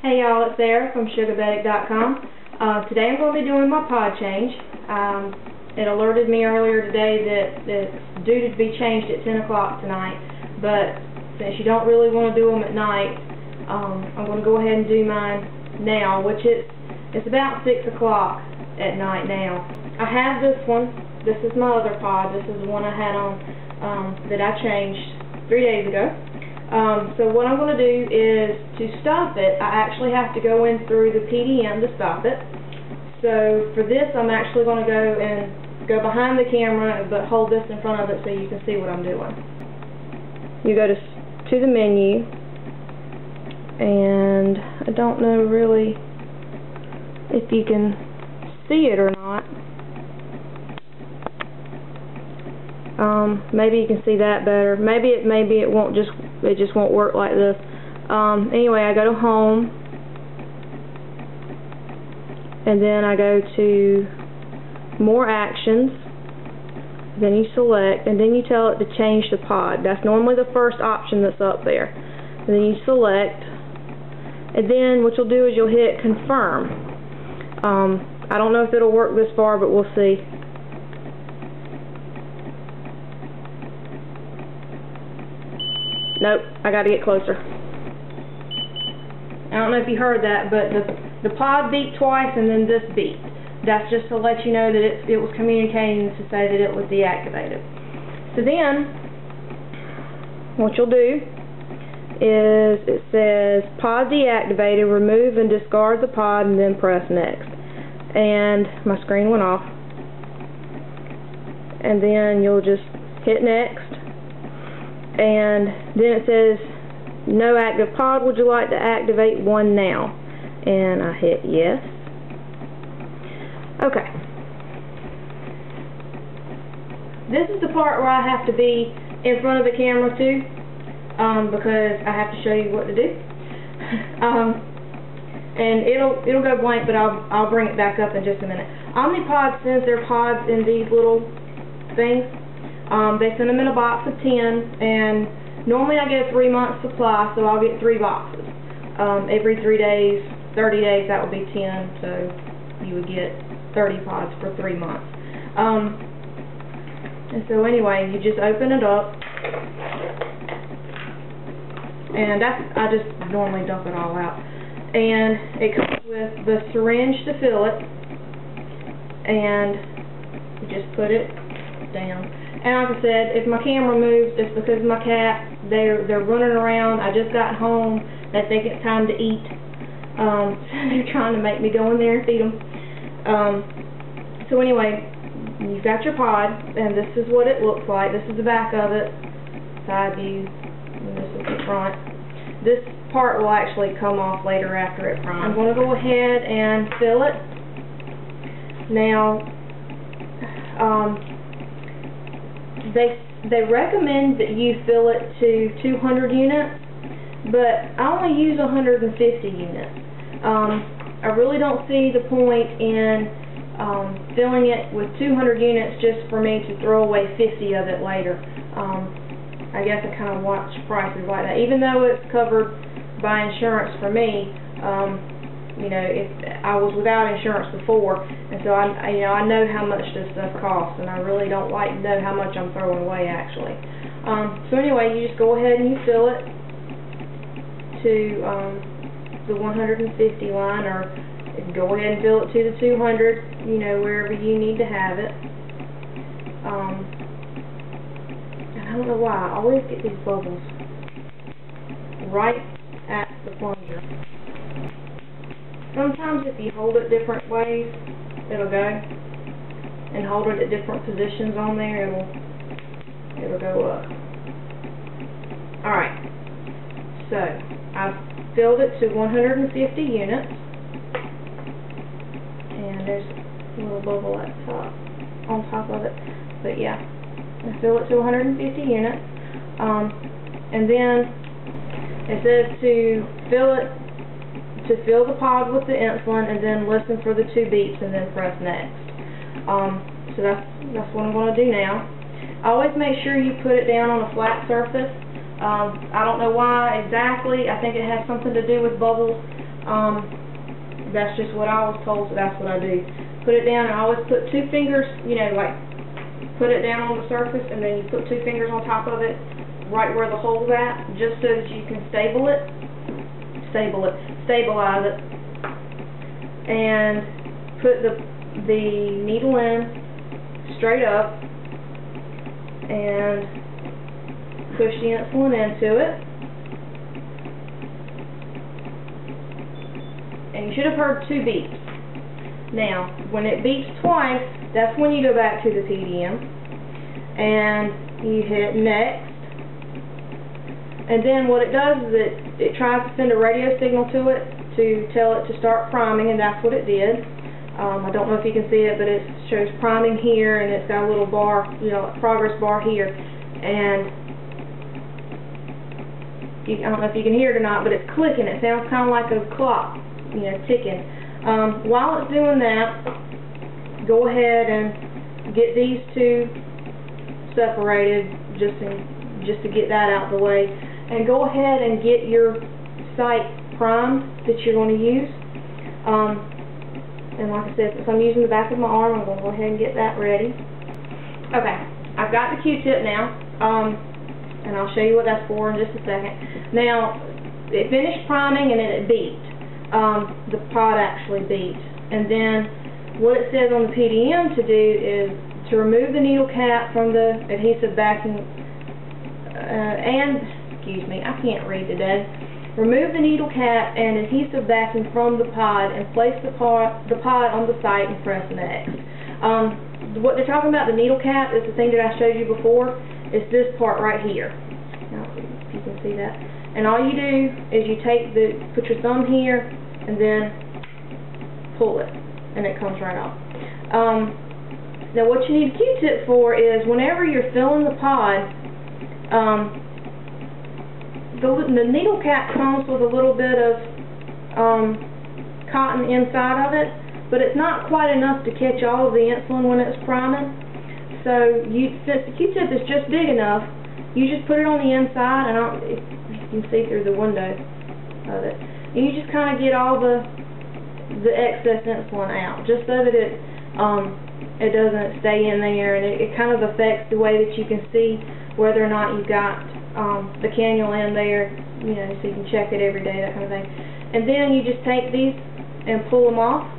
Hey y'all, it's Sarah from Sugarbedic.com. Today I'm going to be doing my pod change. It alerted me earlier today that it's due to be changed at 10 o'clock tonight, but since you don't really want to do them at night, I'm going to go ahead and do mine now, which it's about 6 o'clock at night now. I have this one. This is my other pod. This is the one I had on that I changed 3 days ago. So what I'm going to do is, to stop it, I actually have to go in through the PDM to stop it. So for this, I'm actually going to go behind the camera, but hold this in front of it so you can see what I'm doing. You go to the menu, and I don't know really if you can see it or not. Maybe you can see that better. Maybe it won't it just won't work like this. Anyway, I go to home, and then I go to more actions, then you select, and then you tell it to change the pod. That's normally the first option that's up there. And then you select, and then what you'll do is you'll hit confirm. I don't know if it'll work this far, but we'll see. Nope, I got to get closer. I don't know if you heard that, but the pod beeped twice and then this beeped. That's just to let you know that it was communicating to say that it was deactivated. So then, what you'll do is, it says pod deactivated, remove and discard the pod, and then press next. And my screen went off. And then you'll just hit next. And then it says, no active pod, would you like to activate one now? And I hit yes. Okay. This is the part where I have to be in front of the camera too, because I have to show you what to do. And it'll go blank, but I'll bring it back up in just a minute. Omnipod sends their pods in these little things. They send them in a box of 10, and normally I get a 3-month supply, so I'll get 3 boxes. Every 3 days, 30 days, that would be 10, so you would get 30 pods for 3 months. And so anyway, you just open it up, and I just normally dump it all out. And it comes with the syringe to fill it, and you just put it down. And like I said, if my camera moves, it's because of my cat. They're running around. I just got home. They think it's time to eat. They're trying to make me go in there and feed them. So anyway, you've got your pod, and this is what it looks like. This is the back of it, side view, and this is the front. This part will actually come off later after it primes. I'm going to go ahead and fill it. Now, they recommend that you fill it to 200 units, but I only use 150 units. I really don't see the point in filling it with 200 units just for me to throw away 50 of it later. I guess I kind of watch prices like that. Even though it's covered by insurance for me, you know, if I was without insurance before, and so I know how much this stuff costs, and I really don't like to know how much I'm throwing away actually. So anyway, you just go ahead and you fill it to the 150 line, or go ahead and fill it to the 200, you know, wherever you need to have it. And I don't know why, I always get these bubbles right at the plunger. Sometimes if you hold it different ways, it'll go, and hold it at different positions on there, it'll go up. Alright, so I've filled it to 150 units, and there's a little bubble at the top, on top of it, but yeah, I fill it to 150 units, and then it says to fill the pod with the insulin, and then listen for the 2 beeps, and then press next. So that's what I'm going to do now. Always make sure you put it down on a flat surface. I don't know why exactly. I think it has something to do with bubbles. That's just what I was told, so that's what I do. Put it down, and I always put 2 fingers, you know, like, put it down on the surface, and then you put 2 fingers on top of it, right where the hole's at, just so that you can stabilize it, and put the needle in straight up, and push the insulin into it. And you should have heard 2 beeps. Now, when it beeps twice, that's when you go back to the PDM, and you hit next. And then what it does is it tries to send a radio signal to it to tell it to start priming, and that's what it did. I don't know if you can see it, but it shows priming here, and it's got a little bar, you know, progress bar here. And I don't know if you can hear it or not, but it's clicking. It sounds kind of like a clock, you know, ticking. While it's doing that, go ahead and get these 2 separated, just to get that out of the way, and go ahead and get your site primed that you're going to use. And like I said, since I'm using the back of my arm, I'm going to go ahead and get that ready. Okay, I've got the Q-tip now, and I'll show you what that's for in just a second. Now, it finished priming and then it beeped. The pod actually beeped. And then what it says on the PDM to do is to remove the needle cap from the adhesive backing, excuse me, I can't read today. Remove the needle cap and adhesive backing from the pod and place the pod on the site and press next. What they're talking about, the needle cap, is the thing that I showed you before. It's this part right here. Now, if you can see that. And all you do is you put your thumb here and then pull it, and it comes right off. Now what you need a Q-tip for is whenever you're filling the pod, the needle cap comes with a little bit of cotton inside of it, but it's not quite enough to catch all of the insulin when it's priming. So since the Q-tip is just big enough, you just put it on the inside, and you can see through the window of it, and you just kind of get all the excess insulin out, just so that it doesn't stay in there, and it kind of affects the way that you can see whether or not you've got the cannula in there, you know, so you can check it every day, that kind of thing. And then you just take these and pull them off.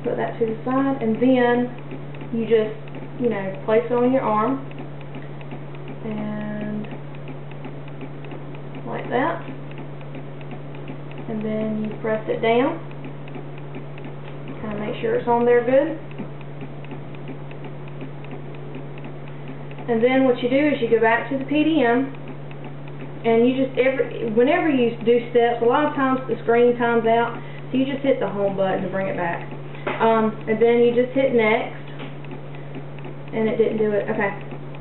Put that to the side, and then you just, you know, place it on your arm, and like that. And then you press it down, kind of make sure it's on there good. And then what you do is you go back to the PDM, and you just, whenever you do steps, a lot of times the screen times out, so you just hit the home button to bring it back. And then you just hit next, and it didn't do it. Okay.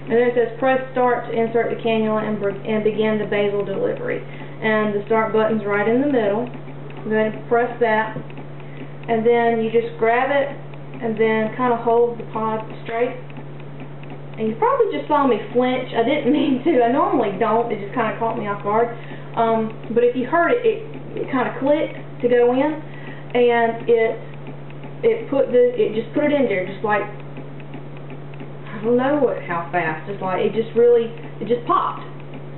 And then it says press start to insert the cannula and begin the basal delivery. And the start button's right in the middle. Go ahead and press that, and then you just grab it and then kind of hold the pod straight. And you probably just saw me flinch. I didn't mean to. I normally don't. It just kind of caught me off guard. But if you heard it, it kind of clicked to go in, and it just put it in there, just like, I don't know how fast. Just like it just popped.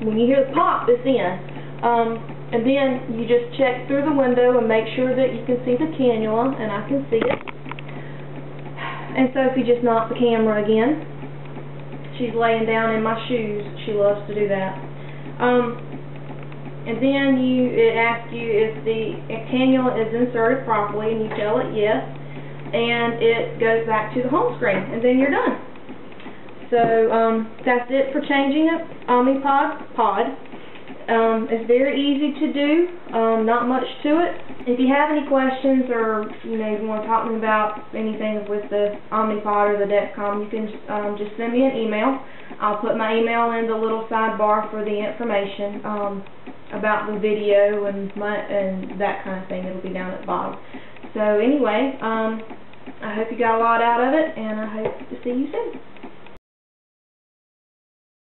When you hear the pop, it's in. And then you just check through the window and make sure that you can see the cannula, and I can see it. And Sophie just knocked the camera again. She's laying down in my shoes. She loves to do that. And then it asks you if the cannula is inserted properly, and you tell it yes, and it goes back to the home screen, and then you're done. So that's it for changing an Omnipod pod. It's very easy to do, not much to it. If you have any questions, or you want to talk to me about anything with the Omnipod or the Dexcom, you can just send me an email. I'll put my email in the little sidebar for the information about the video and that kind of thing. It'll be down at the bottom. So anyway, I hope you got a lot out of it, and I hope to see you soon.